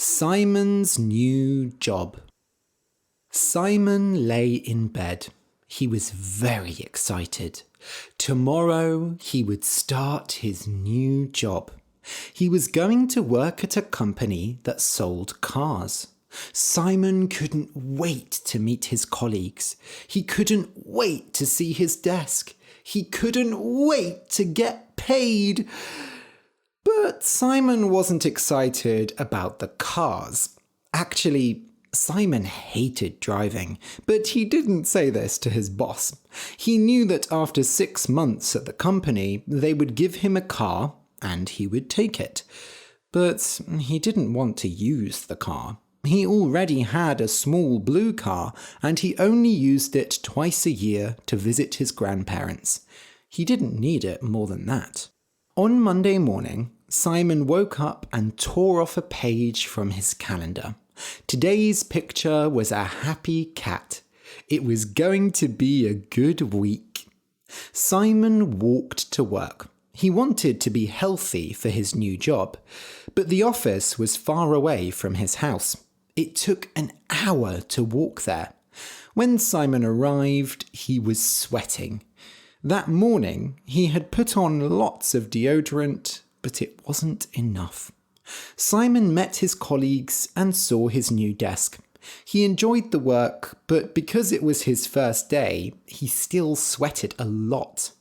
Simon's new job. Simon lay in bed. He was very excited. Tomorrow he would start his new job. He was going to work at a company that sold cars. Simon couldn't wait to meet his colleagues. He couldn't wait to see his desk. He couldn't wait to get paid. But Simon wasn't excited about the cars. Actually, Simon hated driving, but he didn't say this to his boss. He knew that after 6 months at the company, they would give him a car and he would take it. But he didn't want to use the car. He already had a small blue car and he only used it twice a year to visit his grandparents. He didn't need it more than that. On Monday morning, Simon woke up and tore off a page from his calendar. Today's picture was a happy cat. It was going to be a good week. Simon walked to work. He wanted to be healthy for his new job, but the office was far away from his house. It took an hour to walk there. When Simon arrived, he was sweating. That morning, he had put on lots of deodorant, but it wasn't enough. Simon met his colleagues and saw his new desk. He enjoyed the work, but because it was his first day, he still sweated a lot.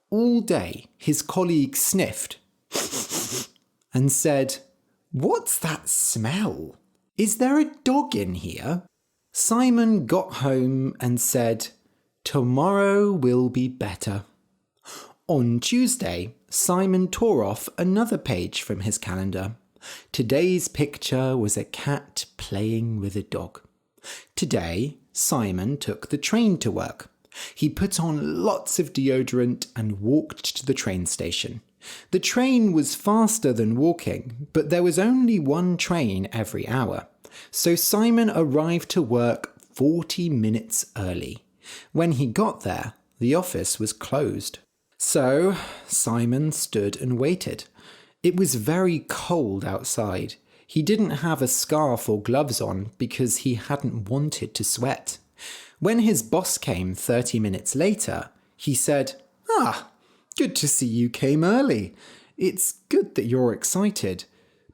All day, his colleagues sniffed and said, "What's that smell? Is there a dog in here?" Simon got home and said, "Tomorrow will be better." On Tuesday, Simon tore off another page from his calendar. Today's picture was a cat playing with a dog. Today, Simon took the train to work. He put on lots of deodorant and walked to the train station. The train was faster than walking, but there was only one train every hour. So Simon arrived to work 40 minutes early. When he got there, the office was closed. So Simon stood and waited. It was very cold outside. He didn't have a scarf or gloves on because he hadn't wanted to sweat. When his boss came 30 minutes later, he said, "Good to see you came early. It's good that you're excited.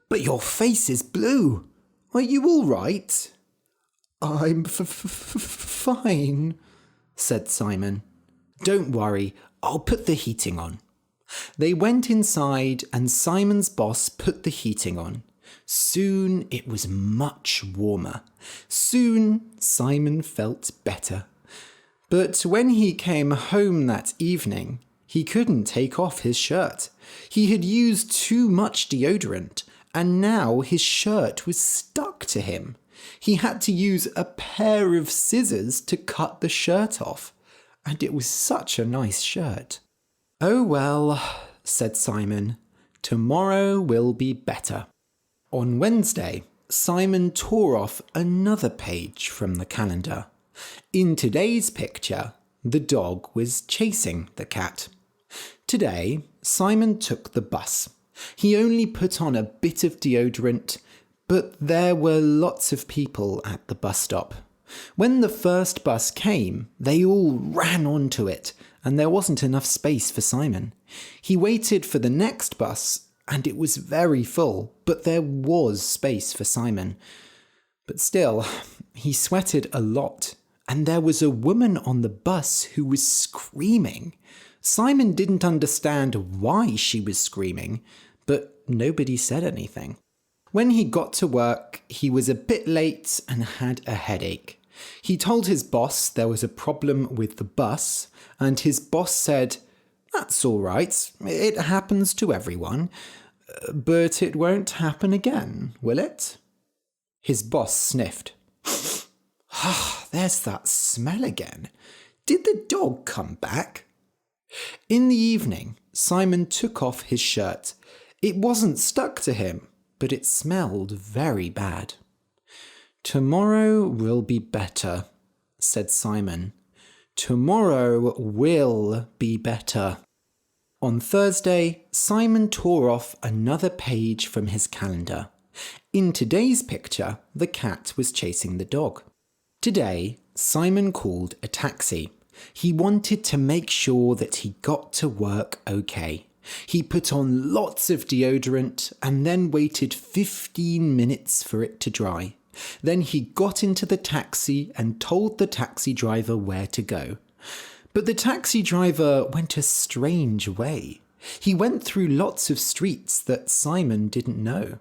But your face is blue. Are you all right?" "I'm fine," said Simon. "Don't worry, I'll put the heating on." They went inside and Simon's boss put the heating on. Soon it was much warmer. Soon Simon felt better. But when he came home that evening, he couldn't take off his shirt. He had used too much deodorant and now his shirt was stuck to him. He had to use a pair of scissors to cut the shirt off. And it was such a nice shirt. "Oh well," said Simon, "tomorrow will be better." On Wednesday, Simon tore off another page from the calendar. In today's picture, the dog was chasing the cat. Today, Simon took the bus. He only put on a bit of deodorant, but there were lots of people at the bus stop. When the first bus came, they all ran onto it, and there wasn't enough space for Simon. He waited for the next bus, and it was very full, but there was space for Simon. But still, he sweated a lot, and there was a woman on the bus who was screaming. Simon didn't understand why she was screaming, but nobody said anything. When he got to work, he was a bit late and had a headache. He told his boss there was a problem with the bus, and his boss said, "That's all right, it happens to everyone, but it won't happen again, will it?" His boss sniffed. "There's that smell again. Did the dog come back?" In the evening, Simon took off his shirt. It wasn't stuck to him, but it smelled very bad. "Tomorrow will be better," said Simon. "Tomorrow will be better." On Thursday, Simon tore off another page from his calendar. In today's picture, the cat was chasing the dog. Today, Simon called a taxi. He wanted to make sure that he got to work okay. He put on lots of deodorant and then waited 15 minutes for it to dry. Then he got into the taxi and told the taxi driver where to go. But the taxi driver went a strange way. He went through lots of streets that Simon didn't know.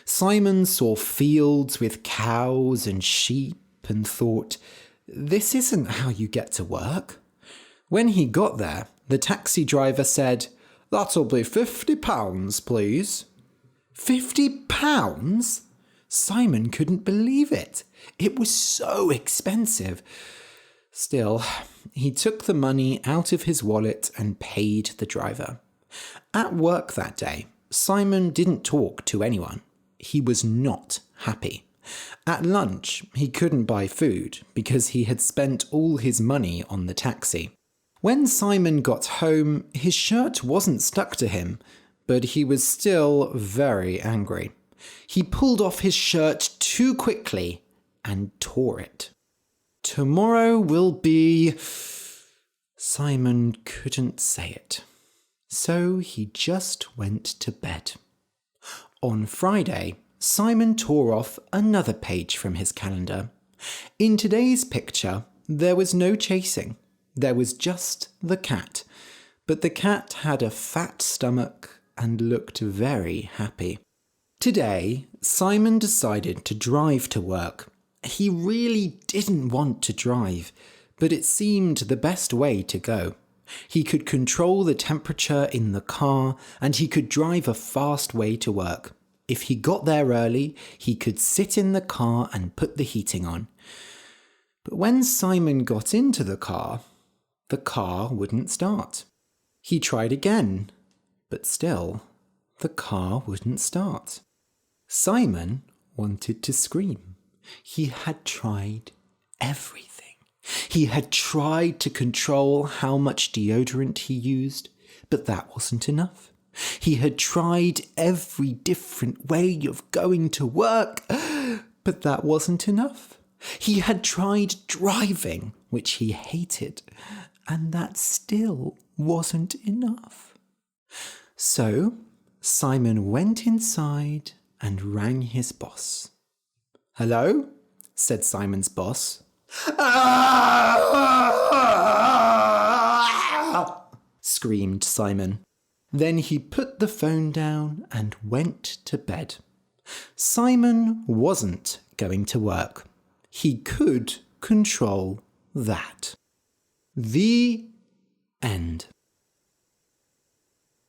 Simon saw fields with cows and sheep and thought, "This isn't how you get to work." When he got there, the taxi driver said, "That'll be £50, please." £50? Simon couldn't believe it. It was so expensive. Still, he took the money out of his wallet and paid the driver. At work that day, Simon didn't talk to anyone. He was not happy. At lunch, he couldn't buy food because he had spent all his money on the taxi. When Simon got home, his shirt wasn't stuck to him, but he was still very angry. He pulled off his shirt too quickly and tore it. Tomorrow will be... Simon couldn't say it. So he just went to bed. On Friday, Simon tore off another page from his calendar. In today's picture, there was no chasing. There was just the cat. But the cat had a fat stomach and looked very happy. Today, Simon decided to drive to work. He really didn't want to drive, but it seemed the best way to go. He could control the temperature in the car, and he could drive a fast way to work. If he got there early, he could sit in the car and put the heating on. But when Simon got into the car wouldn't start. He tried again, but still, the car wouldn't start. Simon wanted to scream. He had tried everything. He had tried to control how much deodorant he used, but that wasn't enough. He had tried every different way of going to work, but that wasn't enough. He had tried driving, which he hated, and that still wasn't enough. So Simon went inside and rang his boss. "Hello?" said Simon's boss. Screamed Simon. Then he put the phone down and went to bed. Simon wasn't going to work. He could control that. The end.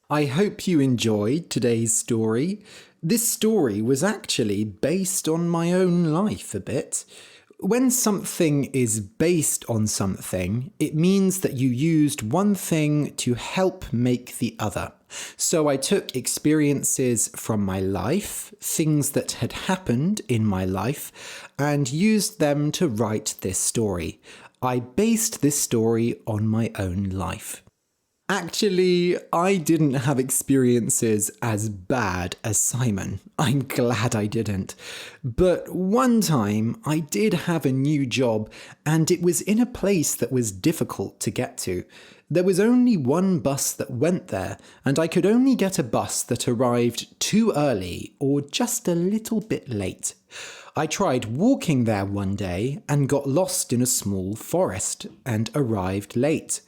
I hope you enjoyed today's story. This story was actually based on my own life a bit. When something is based on something, it means that you used one thing to help make the other. So I took experiences from my life, things that had happened in my life, and used them to write this story. I based this story on my own life. Actually, I didn't have experiences as bad as Simon. I'm glad I didn't. But one time I did have a new job, and it was in a place that was difficult to get to. There was only one bus that went there, and I could only get a bus that arrived too early or just a little bit late. I tried walking there one day and got lost in a small forest and arrived late.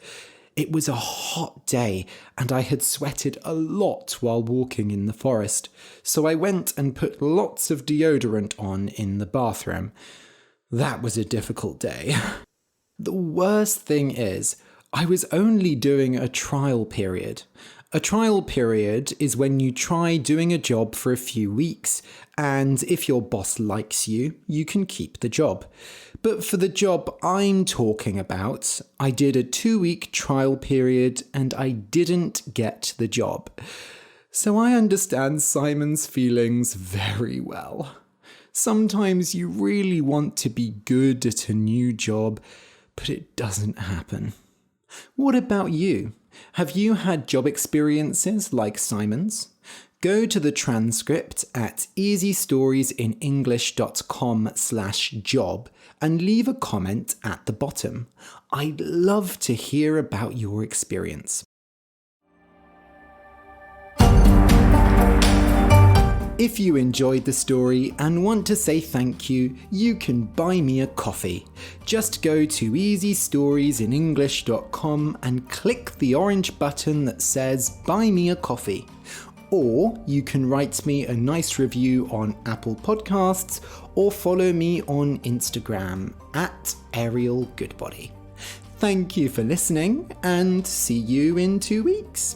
It was a hot day, and I had sweated a lot while walking in the forest, so I went and put lots of deodorant on in the bathroom. That was a difficult day. The worst thing is, I was only doing a trial period. A trial period is when you try doing a job for a few weeks, and if your boss likes you, you can keep the job. But for the job I'm talking about, I did a 2-week trial period and I didn't get the job. So I understand Simon's feelings very well. Sometimes you really want to be good at a new job, but it doesn't happen. What about you? Have you had job experiences like Simon's? Go to the transcript at easystoriesinenglish.com/job and leave a comment at the bottom. I'd love to hear about your experience. If you enjoyed the story and want to say thank you, you can buy me a coffee. Just go to easystoriesinenglish.com and click the orange button that says Buy Me a Coffee. Or you can write me a nice review on Apple Podcasts or follow me on Instagram at Ariel Goodbody. Thank you for listening and see you in 2 weeks.